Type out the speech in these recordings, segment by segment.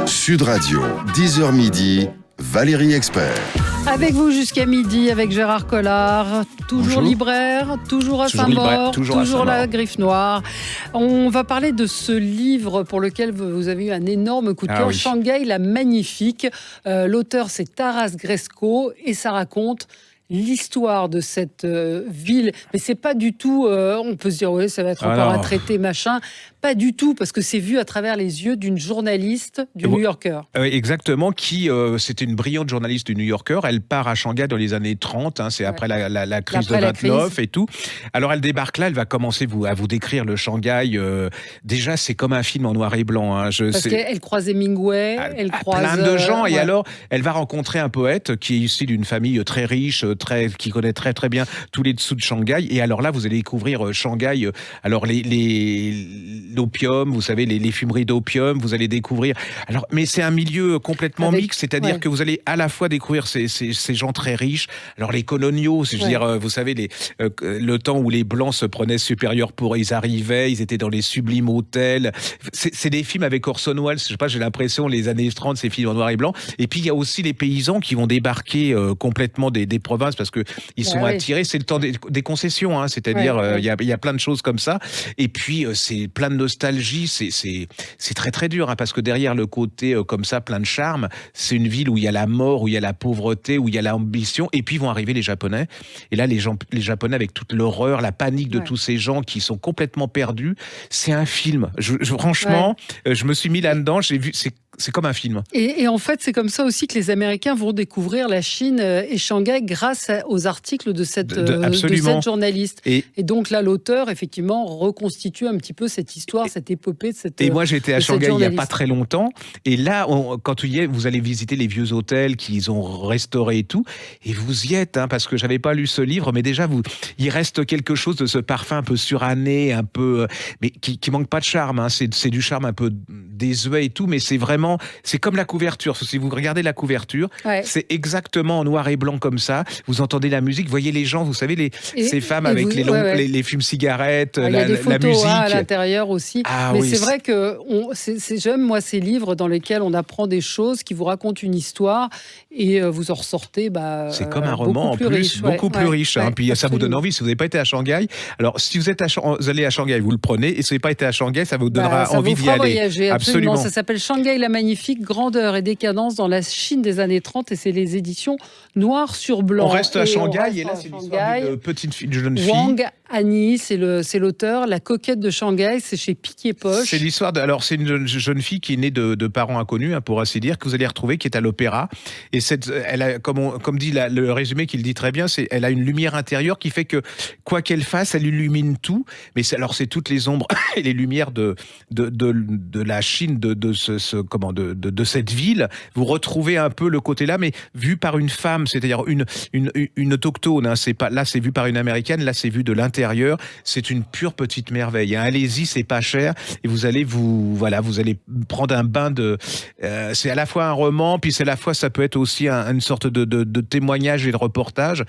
Sud Radio, 10h midi, Valérie Expert. Avec vous jusqu'à midi, avec Gérard Collard, toujours Bonjour. libraire, toujours à Saint-Maur, toujours la Griffe Noire. On va parler de ce livre pour lequel vous avez eu un énorme coup de cœur, Shanghai la Magnifique. L'auteur, c'est Taras Greszko et ça raconte l'histoire de cette ville. Mais c'est pas du tout, on peut se dire, ouais, ça va être encore un traité, machin. Pas du tout, parce que c'est vu à travers les yeux d'une journaliste du New Yorker. Exactement, c'était une brillante journaliste du New Yorker. Elle part à Shanghai dans les années 30, c'est après la crise de 29 et tout. Alors elle débarque là, elle va commencer à vous décrire le Shanghai. Déjà, c'est comme un film en noir et blanc. Parce qu'elle croise Hemingway, elle croise... plein de gens, et alors elle va rencontrer un poète qui est issu d'une famille très riche, qui connaît très très bien tous les dessous de Shanghai. Et alors là, vous allez découvrir Shanghai. Alors l'opium, vous savez, les fumeries d'opium, vous allez découvrir. Alors, mais c'est un milieu complètement mixte, c'est-à-dire que vous allez à la fois découvrir ces gens très riches. Alors les coloniaux, je veux dire, vous savez, le temps où les Blancs se prenaient supérieurs ils arrivaient, ils étaient dans les sublimes hôtels. C'est des films avec Orson Welles, je sais pas, j'ai l'impression, les années 30, ces films en noir et blanc. Et puis il y a aussi les paysans qui vont débarquer complètement des provinces parce que ils sont attirés. C'est le temps des concessions, c'est-à-dire il y a plein de choses comme ça. Et puis c'est plein de nostalgie, c'est très très dur, parce que derrière le côté comme ça, plein de charme, c'est une ville où il y a la mort, où il y a la pauvreté, où il y a l'ambition, et puis vont arriver les Japonais, et là les Japonais avec toute l'horreur, la panique de tous ces gens qui sont complètement perdus. C'est un film, franchement, je me suis mis là-dedans, j'ai vu, c'est comme un film. Et en fait, c'est comme ça aussi que les Américains vont découvrir la Chine et Shanghai grâce aux articles de cette journaliste. Et donc là, l'auteur, effectivement, reconstitue un petit peu cette histoire, cette épopée de cette Et moi, j'étais à Shanghai il n'y a pas très longtemps. Et là, quand vous allez visiter les vieux hôtels qu'ils ont restaurés et tout, et vous y êtes, parce que je n'avais pas lu ce livre, mais déjà, il reste quelque chose de ce parfum un peu suranné, un peu, mais qui manque pas de charme. C'est du charme un peu désuet et tout, mais c'est comme la couverture. Si vous regardez la couverture, c'est exactement en noir et blanc comme ça. Vous entendez la musique, vous voyez les gens, vous savez, ces femmes avec les fumes-cigarettes, la musique. Il y a des photos à l'intérieur aussi. Mais c'est vrai que j'aime, moi, ces livres dans lesquels on apprend des choses, qui vous racontent une histoire et vous en ressortez c'est comme un roman en plus, beaucoup plus riche. Puis ça vous donne envie. Si vous n'avez pas été à Shanghai, alors si vous allez à Shanghai, vous le prenez. Et si vous n'avez pas été à Shanghai, ça vous donnera envie d'y aller. Voyager, absolument. Ça s'appelle Shanghai la Magnifique, grandeur et décadence dans la Chine des années 30, et c'est les éditions Noir sur Blanc. On reste à Shanghai, et là c'est l'histoire d'une petite fille, d'une jeune fille. Wang Annie, c'est l'auteur. La coquette de Shanghai, c'est chez Piquet-Poche. C'est l'histoire alors c'est une jeune fille qui est née de parents inconnus, pour ainsi dire, que vous allez retrouver, qui est à l'opéra. Et elle a, comme dit le résumé qui le dit très bien, elle a une lumière intérieure qui fait que quoi qu'elle fasse, elle illumine tout. Mais c'est toutes les ombres et les lumières de la Chine, de cette ville. Vous retrouvez un peu le côté là, mais vu par une femme, c'est-à-dire une autochtone. C'est vu par une américaine, là c'est vu de l'intérieur. C'est une pure petite merveille. Allez-y, c'est pas cher, et vous allez vous allez prendre un bain c'est à la fois un roman, puis ça peut être aussi une sorte de témoignage et de reportage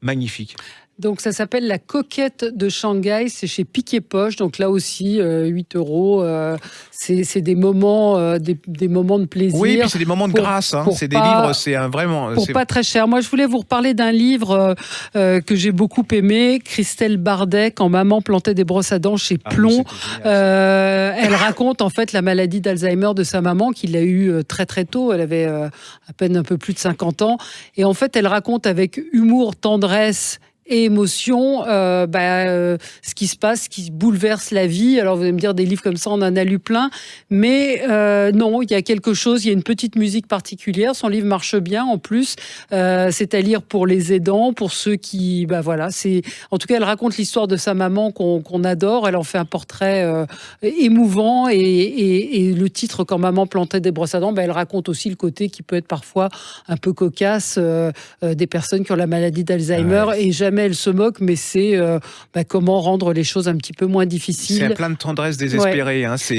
magnifique. Donc ça s'appelle La coquette de Shanghai, c'est chez Piquet-Poche, donc là aussi 8 €, c'est des moments de plaisir. Oui, puis c'est des moments de grâce, c'est des livres, c'est vraiment... Pour pas très cher. Moi je voulais vous reparler d'un livre que j'ai beaucoup aimé, Christelle Bardet, Quand maman plantait des brosses à dents chez Plomb. Elle raconte en fait la maladie d'Alzheimer de sa maman, qui l'a eue très très tôt, elle avait à peine un peu plus de 50 ans, et en fait elle raconte avec humour, tendresse et émotion, ce qui se passe, qui bouleverse la vie. Alors vous allez me dire, des livres comme ça, on en a lu plein, mais non, il y a quelque chose, il y a une petite musique particulière. Son livre marche bien en plus, c'est à lire pour les aidants, pour ceux qui, en tout cas, elle raconte l'histoire de sa maman qu'on adore. Elle en fait un portrait émouvant, et le titre, Quand maman plantait des brosses à dents, elle raconte aussi le côté qui peut être parfois un peu cocasse des personnes qui ont la maladie d'Alzheimer, et jamais jamais elle se moque, mais c'est comment rendre les choses un petit peu moins difficiles. C'est plein de tendresse désespérée. Hein, ça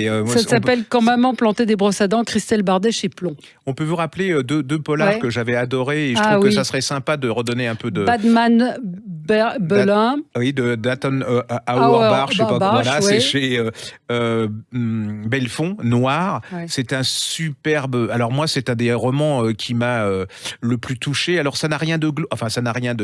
s'appelle Quand maman plantait des brosses à dents, Christelle Bardet chez Plomb. On peut vous rappeler deux polars que j'avais adorés et je trouve que ça serait sympa de redonner un peu de... Batman Belin. Oui, de Datton Auerbach, je sais pas comment. Voilà, c'est chez Belfond, Noir. Ouais. C'est un superbe... Alors moi, c'est un des romans qui m'a le plus touché. Alors ça n'a rien de...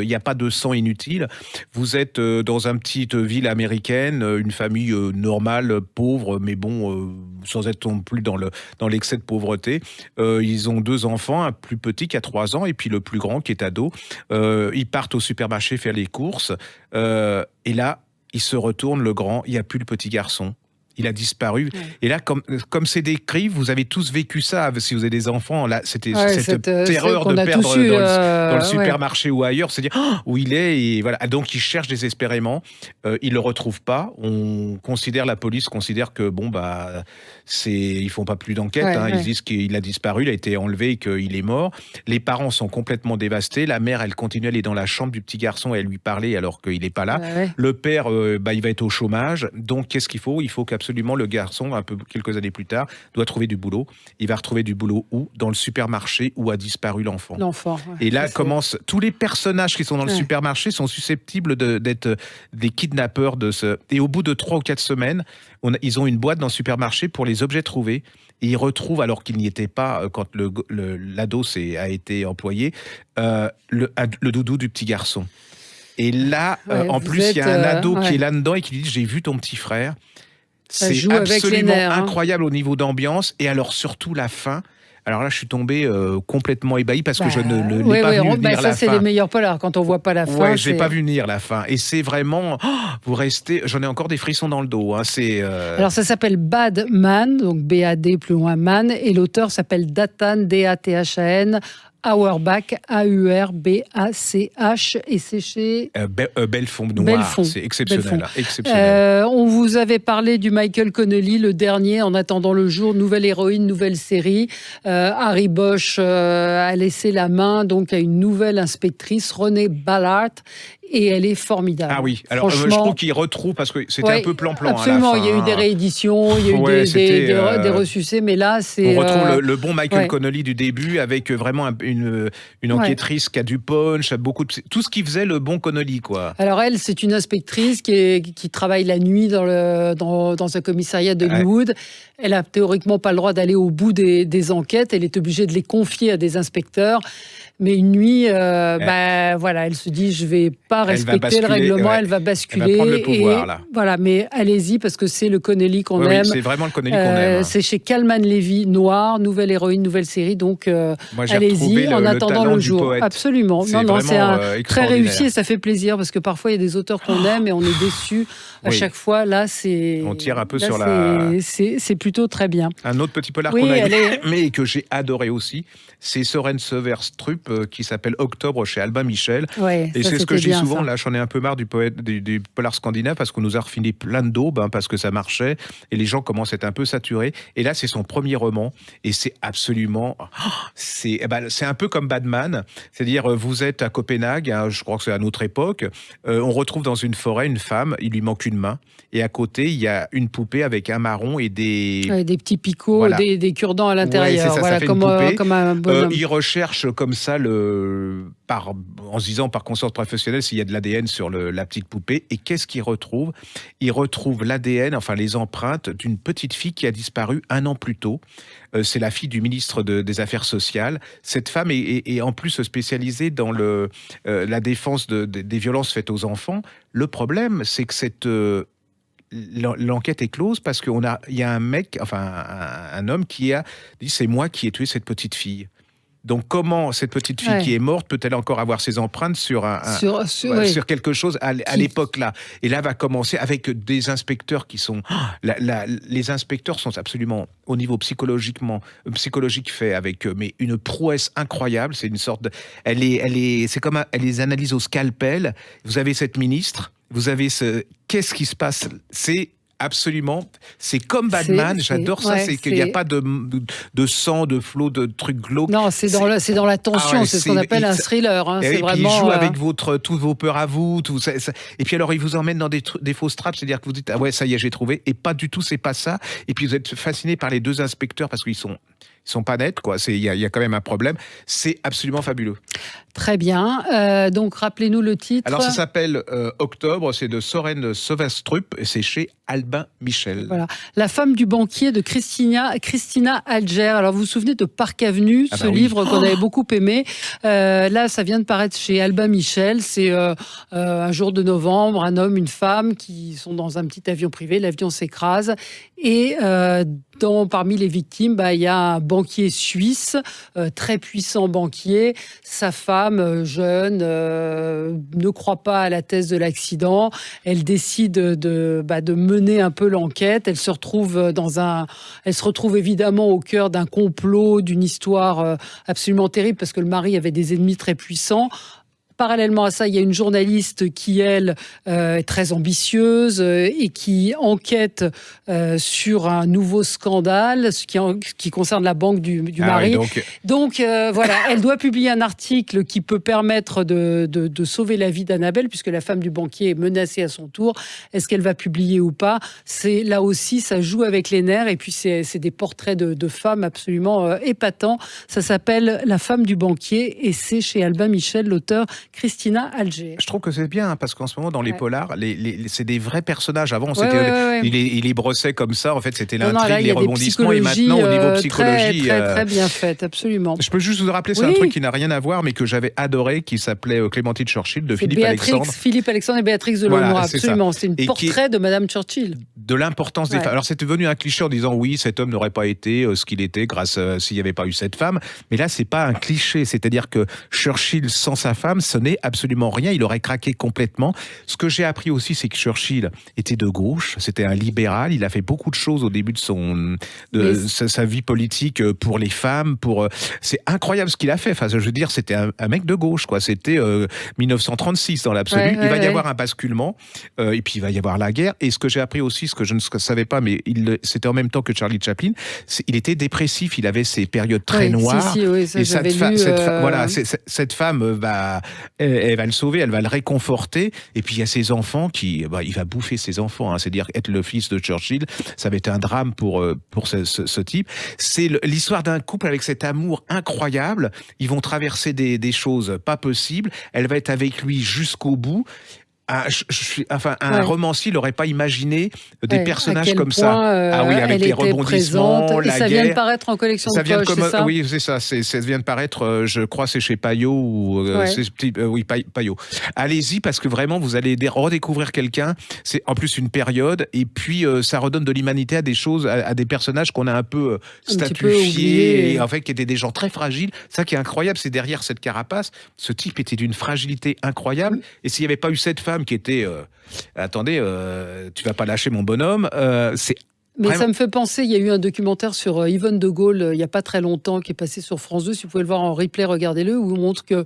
il n'y a pas de sang inutile. Vous êtes dans une petite ville américaine, une famille normale, pauvre, mais bon, sans être non plus dans l'excès de pauvreté. Ils ont 2 enfants, un plus petit qui a 3 ans et puis le plus grand qui est ado. Ils partent au supermarché faire les courses et là, ils se retournent, le grand, il n'y a plus le petit garçon. Il a disparu. Ouais. Et là, comme c'est décrit, vous avez tous vécu ça. Si vous avez des enfants, là, c'était cette terreur de perdre dans le supermarché ou ailleurs. C'est dire où il est. Et voilà. Donc, ils cherchent désespérément. Ils le retrouvent pas. La police considère que ils font pas plus d'enquête. Ils disent qu'il a disparu, il a été enlevé et qu'il est mort. Les parents sont complètement dévastés. La mère, elle continue à aller dans la chambre du petit garçon et à lui parler alors qu'il est pas là. Le père, il va être au chômage. Donc, qu'est-ce qu'il faut ? Il faut qu'absolument le garçon, quelques années plus tard, doit trouver du boulot. Il va retrouver du boulot où ? Dans le supermarché où a disparu l'enfant. Et là commencent tous les personnages qui sont dans le supermarché sont susceptibles d'être des kidnappeurs de ce. Et au bout de 3 ou 4 semaines, ils ont une boîte dans le supermarché pour les objets trouvés. Et ils retrouvent, alors qu'il n'y était pas quand l'ado a été employé, le doudou du petit garçon. Et là, en plus, il y a un ado qui est là-dedans et qui dit « J'ai vu ton petit frère ». C'est absolument incroyable au niveau d'ambiance. Et alors, surtout la fin. Alors là, je suis tombé complètement ébahi parce que je ne l'ai pas vu venir la fin. Ça, c'est les meilleurs polars. Quand on voit pas la fin. Ouais, je l'ai pas vu venir la fin. Et c'est vraiment... vous restez... J'en ai encore des frissons dans le dos. Hein. Alors, ça s'appelle Bad Man, donc B-A-D plus loin Man. Et l'auteur s'appelle Dathan, D-A-T-H-A-N. Auerbach, A-U-R-B-A-C-H, et c'est chez... Belfond Noir, c'est exceptionnel. On vous avait parlé du Michael Connelly, le dernier, En attendant le jour, nouvelle héroïne, nouvelle série. Harry Bosch a laissé la main donc à une nouvelle inspectrice, Renée Ballard, et elle est formidable. Ah oui, alors je trouve qu'il retrouve, parce que c'était un peu plan-plan absolument, à la fin. Il y a eu des rééditions, il y a eu des ressucés, mais là, c'est... On retrouve le bon Michael Connelly du début, avec vraiment une enquêtrice qui a du punch, tout ce qui faisait le bon Connelly, quoi. Alors elle, c'est une inspectrice qui travaille la nuit dans un commissariat de Hollywood. Elle a théoriquement pas le droit d'aller au bout des enquêtes, elle est obligée de les confier à des inspecteurs. Mais une nuit, elle se dit, je vais pas respecter le règlement, elle va basculer. Elle va prendre le pouvoir, là. Voilà, mais allez-y, parce que c'est le Connelly qu'on aime. Oui, c'est vraiment le Connelly qu'on aime. C'est chez Kalman Levy, Noir, nouvelle héroïne, nouvelle série, donc allez-y, en attendant le jour. Absolument. C'est très réussi et ça fait plaisir, parce que parfois, il y a des auteurs qu'on aime et on est déçus à chaque fois. Là, on tire un peu là, sur la... C'est plutôt très bien. Un autre petit polar qu'on a aimé, mais que j'ai adoré aussi, c'est Søren Søverstrup, qui s'appelle Octobre chez Albin Michel. Et c'est ce que je dis souvent, là j'en ai un peu marre du polar scandinave, parce qu'on nous a refiné plein de daubes, parce que ça marchait, et les gens commencent à être un peu saturés. Et là, c'est son premier roman, et c'est absolument... C'est un peu comme Batman, c'est-à-dire vous êtes à Copenhague, je crois que c'est à notre époque, on retrouve dans une forêt une femme, il lui manque une main, et à côté, il y a une poupée avec un marron et des petits picots, des cure-dents à l'intérieur. Ça fait une poupée. Comme un bonhomme. Il recherche comme ça, en se disant par conscience professionnelle, s'il y a de l'ADN sur la petite poupée. Et qu'est-ce qu'il retrouve ? Il retrouve l'ADN, les empreintes d'une petite fille qui a disparu 1 an plus tôt. C'est la fille du ministre des Affaires sociales. Cette femme est en plus spécialisée dans la défense des violences faites aux enfants. Le problème, c'est que l'enquête est close parce qu'il y a un mec, un homme qui a dit « c'est moi qui ai tué cette petite fille ». Donc comment cette petite fille qui est morte peut-elle encore avoir ses empreintes sur quelque chose à l'époque là ? Et là va commencer avec des inspecteurs qui sont... les inspecteurs sont absolument au niveau psychologique fait avec mais une prouesse incroyable. C'est une sorte de... Elle les analyse au scalpel. Vous avez cette ministre, vous avez qu'est-ce qui se passe ? C'est absolument. C'est comme Batman, j'adore ça, c'est qu'il n'y a pas de sang, de flot, de trucs glauques. Non, c'est dans la tension, c'est ce qu'on appelle un thriller. Hein, et c'est puis vraiment, il joue avec toutes vos peurs à vous. Et puis alors, il vous emmène dans des fausses trappes, c'est-à-dire que vous dites, ah ouais, ça y est, j'ai trouvé. Et pas du tout, c'est pas ça. Et puis vous êtes fasciné par les deux inspecteurs parce qu'ils sont pas nets, quoi. Il y a quand même un problème. C'est absolument fabuleux. Très bien. Donc, rappelez-nous le titre. Alors, ça s'appelle Octobre. C'est de Soren Sovastrup et c'est chez Albin Michel. Voilà. La femme du banquier de Christina Alger. Alors, vous vous souvenez de Parc Avenue, ce livre qu'on avait beaucoup aimé. Là, ça vient de paraître chez Albin Michel. C'est un jour de novembre, un homme, une femme qui sont dans un petit avion privé. L'avion s'écrase et parmi les victimes, il y a un banquier suisse, très puissant banquier. Sa femme, jeune, ne croit pas à la thèse de l'accident. Elle décide de mener un peu l'enquête. Elle se retrouve évidemment au cœur d'un complot, d'une histoire absolument terrible parce que le mari avait des ennemis très puissants. Parallèlement à ça, il y a une journaliste qui, elle, est très ambitieuse et qui enquête sur un nouveau scandale qui concerne la banque du mari. Donc voilà, elle doit publier un article qui peut permettre de sauver la vie d'Annabelle, puisque la femme du banquier est menacée à son tour. Est-ce qu'elle va publier ou pas ? Là aussi, ça joue avec les nerfs. Et puis, c'est des portraits de femmes absolument épatants. Ça s'appelle La femme du banquier et c'est chez Albin Michel, l'auteur Christina Alger. Je trouve que c'est bien, parce qu'en ce moment, dans les polars, c'est des vrais personnages. Avant, il les brossait comme ça. En fait, c'était l'intrigue, les rebondissements. Et maintenant, au niveau psychologie... Très bien faite, absolument. Je peux juste vous rappeler, c'est un truc qui n'a rien à voir, mais que j'avais adoré, qui s'appelait Clémentine Churchill, de Philippe Alexandre. Philippe Alexandre et Béatrix de Launois, absolument. C'est un portrait de Madame Churchill. De l'importance des femmes. Alors, c'était devenu un cliché en disant, oui, cet homme n'aurait pas été ce qu'il était s'il n'y avait pas eu cette femme. Mais là, c'est pas un cliché. C'est-à-dire que Churchill, sans sa femme, ce n'est absolument rien. Il aurait craqué complètement. Ce que j'ai appris aussi, c'est que Churchill était de gauche. C'était un libéral. Il a fait beaucoup de choses au début de sa vie politique pour les femmes. C'est incroyable ce qu'il a fait. Enfin, je veux dire, c'était un mec de gauche, quoi. C'était 1936 dans l'absolu. Il va y avoir un basculement. Et puis, il va y avoir la guerre. Et ce que j'ai appris aussi, ce que je ne savais pas, mais c'était en même temps que Charlie Chaplin, il était dépressif. Il avait ces périodes très noires. Et cette femme elle va le sauver, elle va le réconforter. Et puis il y a ses enfants il va bouffer ses enfants. C'est-à-dire être le fils de Churchill, ça va être un drame pour ce type. C'est l'histoire d'un couple avec cet amour incroyable. Ils vont traverser des choses pas possibles. Elle va être avec lui jusqu'au bout. Un romancier n'aurait pas imaginé des personnages comme ça. Avec les rebondissements, la guerre. Et ça vient de paraître en collection de poche, c'est ça ? Oui, c'est ça. Ça vient de paraître, je crois, c'est chez Payot. Payot. Allez-y, parce que vraiment, vous allez redécouvrir quelqu'un. C'est en plus une période. Et puis, ça redonne de l'humanité à des choses, à des personnages qu'on a un peu statuifiés. Et en fait, qui étaient des gens très fragiles. Ça qui est incroyable, c'est derrière cette carapace, ce type était d'une fragilité incroyable. Et s'il n'y avait pas eu cette femme qui était tu vas pas lâcher mon bonhomme, Mais ça me fait penser, il y a eu un documentaire sur Yvonne de Gaulle il n'y a pas très longtemps qui est passé sur France 2, si vous pouvez le voir en replay, regardez-le, où on montre que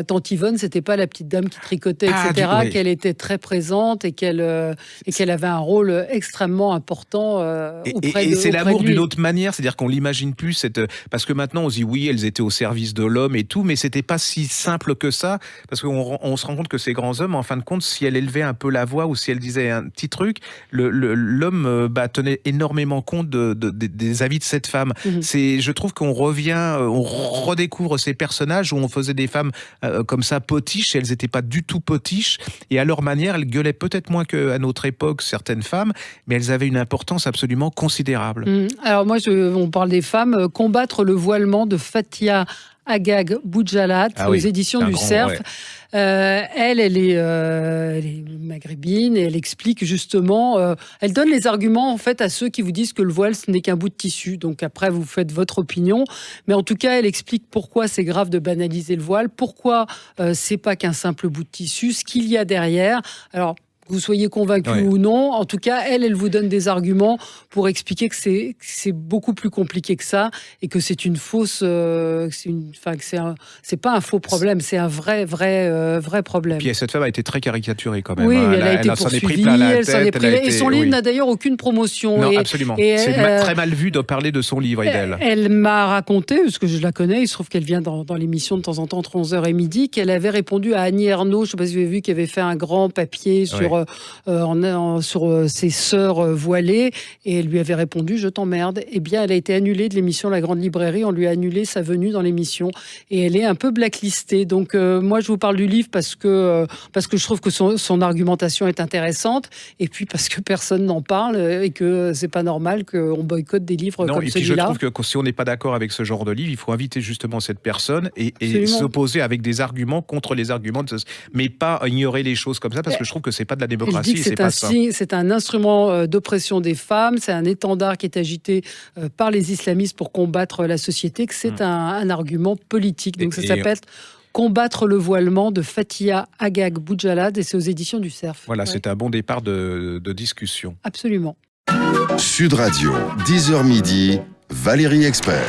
tante Yvonne, c'était pas la petite dame qui tricotait, etc., qu'elle était très présente et qu'elle avait un rôle extrêmement important auprès de lui. Et c'est l'amour d'une autre manière, c'est-à-dire qu'on l'imagine plus, parce que maintenant on se dit oui, elles étaient au service de l'homme et tout, mais c'était pas si simple que ça, parce qu'on se rend compte que ces grands hommes, en fin de compte, si elle élevait un peu la voix ou si elle disait un petit truc, l'homme tenait énormément compte des avis de cette femme. Je trouve qu'on redécouvre ces personnages où on faisait des femmes comme ça potiches, et elles n'étaient pas du tout potiches, et à leur manière, elles gueulaient peut-être moins qu'à notre époque, certaines femmes, mais elles avaient une importance absolument considérable. Alors moi, on parle des femmes, Combattre le voilement de Fatia Agag Boujalat, aux éditions du Cerf. Ouais. Elle est maghrébine et elle explique justement, elle donne les arguments en fait à ceux qui vous disent que le voile ce n'est qu'un bout de tissu. Donc après vous faites votre opinion, mais en tout cas elle explique pourquoi c'est grave de banaliser le voile, pourquoi c'est pas qu'un simple bout de tissu, ce qu'il y a derrière. Alors vous soyez convaincu ou non. En tout cas, elle vous donne des arguments pour expliquer que c'est beaucoup plus compliqué que ça et que c'est une fausse, c'est pas un faux problème, c'est un vrai problème. Puis cette femme a été très caricaturée quand même. Oui, hein. elle a été poursuivie, elle s'en est pris. Et son livre n'a d'ailleurs aucune promotion. Non, absolument. C'est très mal vu de parler de son livre, d'elle. Elle m'a raconté, parce que je la connais, il se trouve qu'elle vient dans l'émission de temps en temps entre 11h et midi, qu'elle avait répondu à Annie Ernaux, je ne sais pas si vous avez vu, qui avait fait un grand papier sur ses sœurs voilées, et elle lui avait répondu « Je t'emmerde ». Eh bien, elle a été annulée de l'émission La Grande Librairie, on lui a annulé sa venue dans l'émission, et elle est un peu blacklistée. Donc moi, je vous parle du livre parce que je trouve que son argumentation est intéressante, et puis parce que personne n'en parle, et que c'est pas normal qu'on boycotte des livres comme celui-là. Je trouve que si on n'est pas d'accord avec ce genre de livre, il faut inviter justement cette personne et s'opposer avec des arguments contre les arguments, mais pas ignorer les choses comme ça, parce que je trouve que c'est pas de la démocratie. C'est un instrument d'oppression des femmes, c'est un étendard qui est agité par les islamistes pour combattre la société, que c'est un argument politique. Donc ça s'appelle Combattre le voilement de Fatia Agag Boujalad, et c'est aux éditions du Cerf. Voilà, c'est un bon départ de discussion. Absolument. Sud Radio, 10h midi, Valérie Expert.